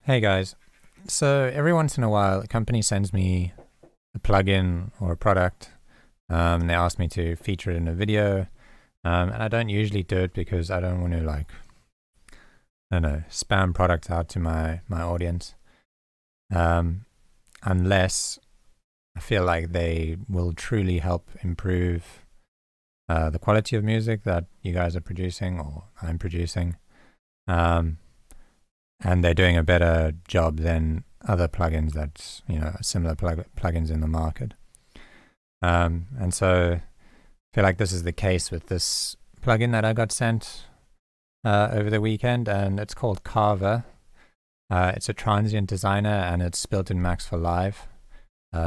Hey guys, so every once in a while a company sends me a plugin or a product, and they ask me to feature it in a video, and I don't usually do it because I don't want to I don't know, spam products out to my audience, unless I feel like they will truly help improve the quality of music that you guys are producing or I'm producing. And they're doing a better job than other plugins that, similar plugins in the market. And so I feel like this is the case with this plugin that I got sent over the weekend, and it's called Carver. It's a Transient designer, and it's built in Max for Live.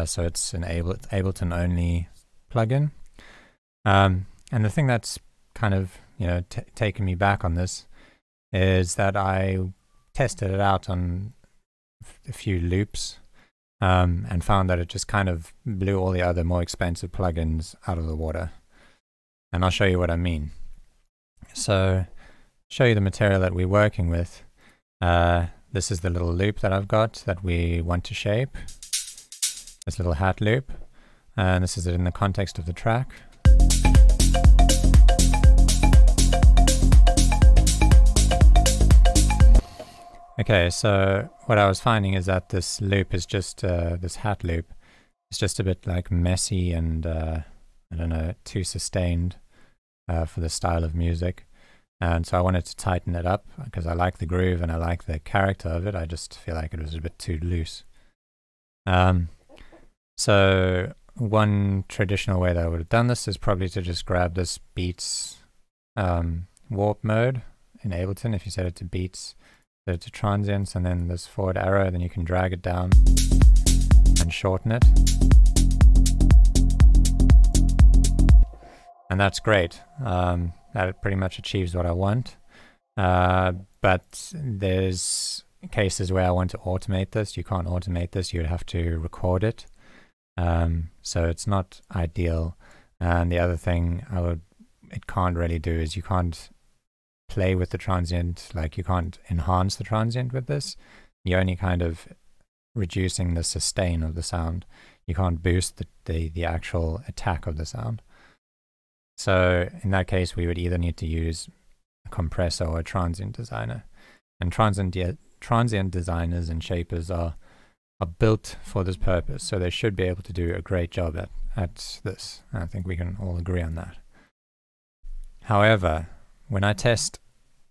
So it's an Ableton only plugin. And the thing that's kind of, taken me back on this is that I tested it out on a few loops and found that it just kind of blew all the other more expensive plugins out of the water. And I'll show you what I mean. So, show you the material that we're working with. This is the little loop that I've got that we want to shape. This little hat loop. And this is it in the context of the track. Okay, so what I was finding is that this loop is just, this hat loop is just a bit like messy and, I don't know, too sustained for the style of music. And so I wanted to tighten it up because I like the groove and I like the character of it. I just feel like it was a bit too loose. So one traditional way that I would have done this is probably to just grab this Beats warp mode in Ableton. If you set it to Beats, set it to Transients, and then this forward arrow, then you can drag it down and shorten it. And that's great. That pretty much achieves what I want. But there's cases where I want to automate this. You can't automate this. You would have to record it. So it's not ideal. And the other thing it can't really do is you can't play with the transient, like you can't enhance the transient with this. You're only kind of reducing the sustain of the sound. You can't boost the actual attack of the sound. So in that case, we would either need to use a compressor or a transient designer. And transient designers and shapers are built for this purpose, so they should be able to do a great job at this. I think we can all agree on that. However, when I test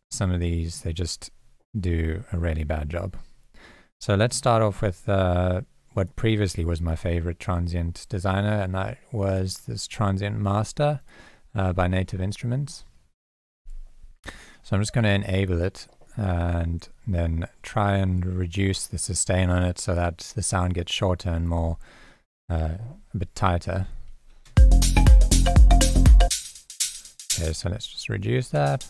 some of these, they just do a really bad job. So let's start off with what previously was my favorite transient designer, and that was this Transient Master by Native Instruments. So I'm just going to enable it and then try and reduce the sustain on it so that the sound gets shorter and more a bit tighter. Okay, so let's just reduce that.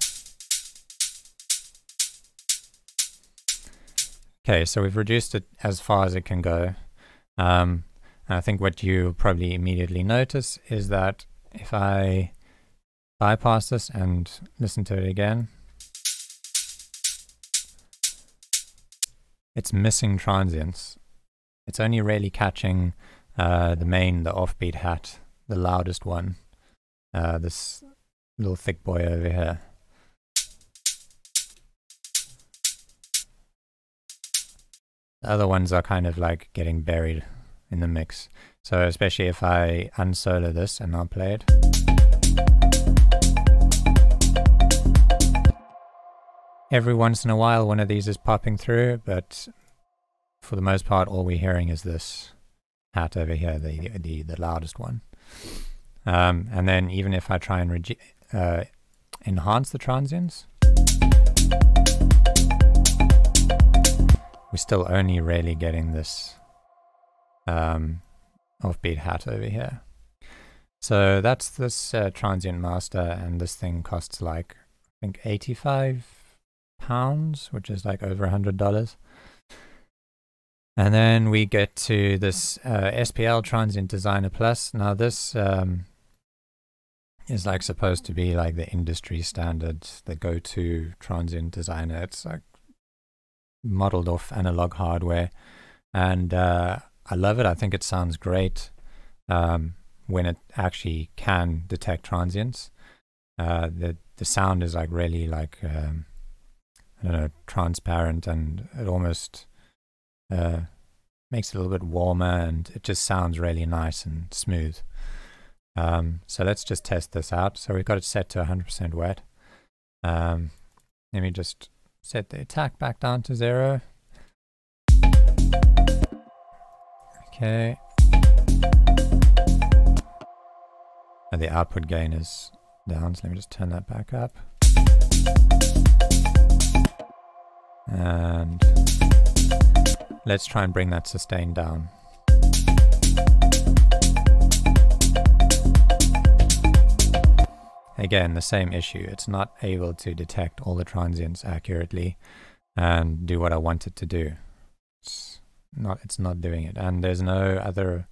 Okay, so we've reduced it as far as it can go. And I think what you probably immediately notice is that if I bypass this and listen to it again, it's missing transients. It's only really catching the offbeat hat, the loudest one, this little thick boy over here. The other ones are kind of like getting buried in the mix. So especially if I unsolo this and not play it. Every once in a while one of these is popping through, but for the most part all we're hearing is this hat over here, the loudest one. And then even if I try and enhance the transients, we're still only really getting this offbeat hat over here. So that's this Transient Master, and this thing costs like, I think, £85, which is like over $100. And then we get to this SPL Transient Designer Plus. Now this is like supposed to be like the industry standard, the go-to transient designer. It's like modeled off analog hardware, and I love it. I think it sounds great when it actually can detect transients. The sound is like really like I don't know, transparent, and it almost makes it a little bit warmer, and it just sounds really nice and smooth. So let's just test this out. So we've got it set to 100% wet. Let me just set the attack back down to 0. Okay. And the output gain is down, so let me just turn that back up. And let's try and bring that sustain down. Again, the same issue. It's not able to detect all the transients accurately and do what I want it to do. It's not doing it. And there's no other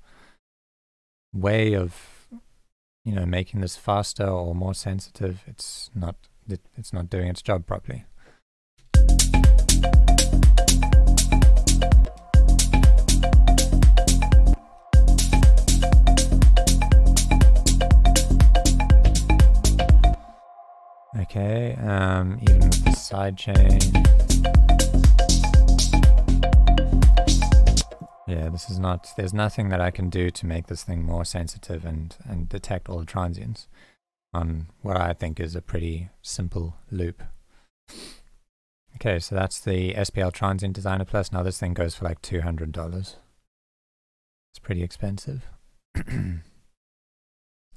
way of, you know, making this faster or more sensitive. It's not doing its job properly. Okay, even with the sidechain. Yeah, this is not, there's nothing that I can do to make this thing more sensitive and detect all the transients on what I think is a pretty simple loop. Okay, so that's the SPL Transient Designer Plus. Now this thing goes for like $200. It's pretty expensive. Okay,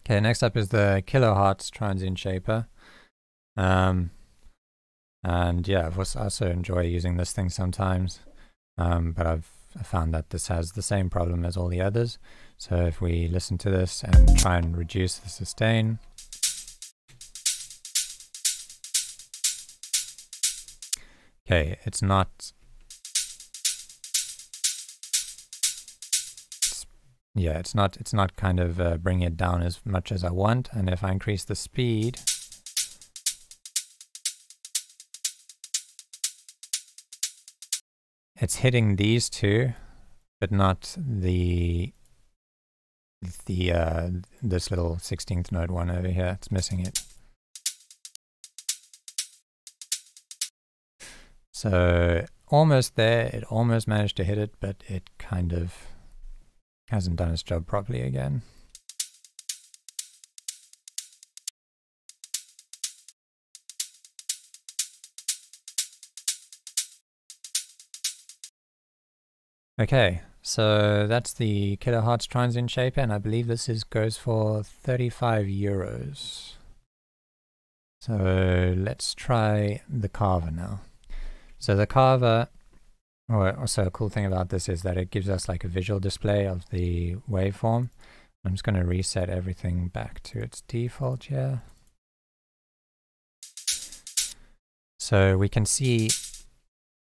next up is the Kilohearts Transient Shaper. And yeah, I also enjoy using this thing sometimes, but I found that this has the same problem as all the others. So if we listen to this and try and reduce the sustain, okay, it's not kind of bringing it down as much as I want. And if I increase the speed, it's hitting these two, but not this little 16th note one over here. It's missing it. So almost there. It almost managed to hit it, but it kind of hasn't done its job properly again. Okay, so that's the Kilohearts Transient Shaper, and I believe this goes for 35 euros. So let's try the Carver now. So the Carver, also a cool thing about this is that it gives us like a visual display of the waveform. I'm just going to reset everything back to its default here. So we can see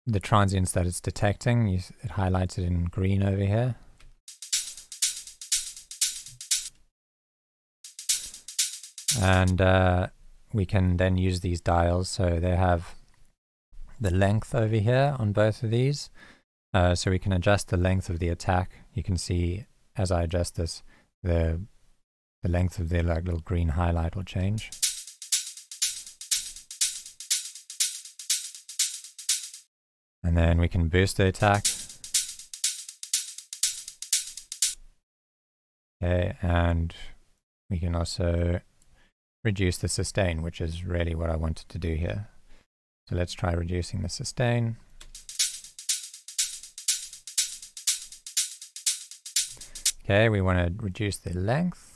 the transients that it's detecting. It highlights it in green over here. And we can then use these dials. So they have the length over here on both of these. So we can adjust the length of the attack. You can see as I adjust this, the length of the like little green highlight will change. And then we can boost the attack. Okay, and we can also reduce the sustain, which is really what I wanted to do here. So let's try reducing the sustain. Okay, we want to reduce the length.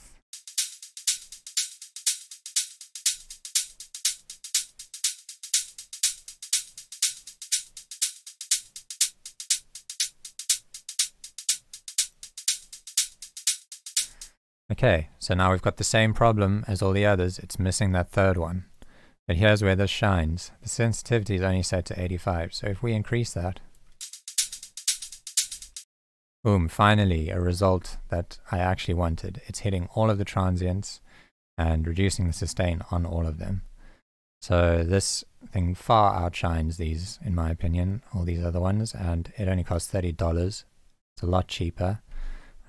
Okay, so now we've got the same problem as all the others. It's missing that third one. But here's where this shines. The sensitivity is only set to 85. So if we increase that, boom, finally a result that I actually wanted. It's hitting all of the transients and reducing the sustain on all of them. So this thing far outshines these, in my opinion, all these other ones, and it only costs $30. It's a lot cheaper.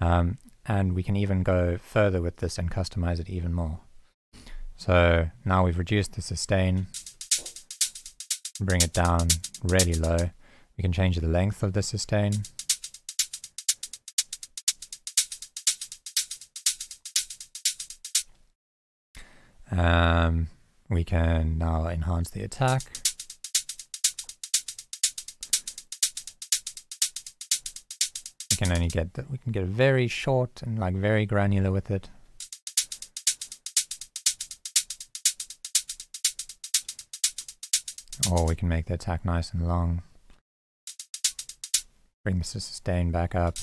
And we can even go further with this and customize it even more. So now we've reduced the sustain, bring it down really low. We can change the length of the sustain. We can now enhance the attack. We can only get we can get very short and like very granular with it. Or we can make the attack nice and long. Bring the sustain back up.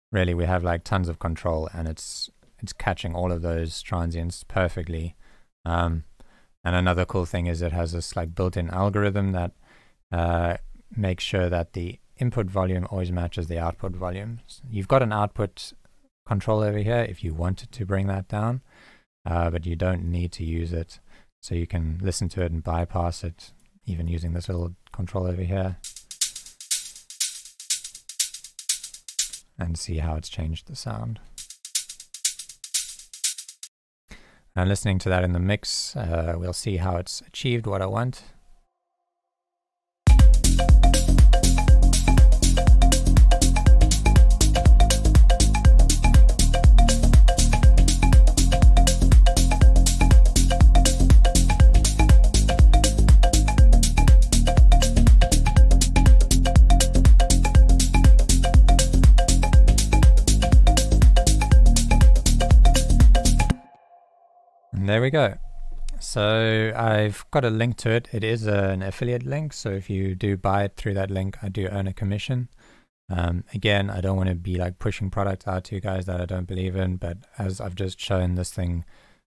Really, we have like tons of control, and it's catching all of those transients perfectly. And another cool thing is it has this like built-in algorithm that makes sure that the input volume always matches the output volume. You've got an output control over here if you wanted to bring that down, but you don't need to use it. So you can listen to it and bypass it, even using this little control over here, and see how it's changed the sound. And listening to that in the mix, we'll see how it's achieved what I want. There we go. So I've got a link to it. It is an affiliate link, so if you do buy it through that link, I do earn a commission. Again, I don't want to be like pushing products out to you guys that I don't believe in, but as I've just shown, this thing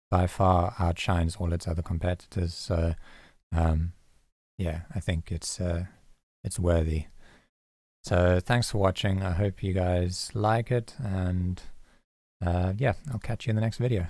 by far outshines all its other competitors. So yeah, I think it's worthy. So thanks for watching. I hope you guys like it, and yeah, I'll catch you in the next video.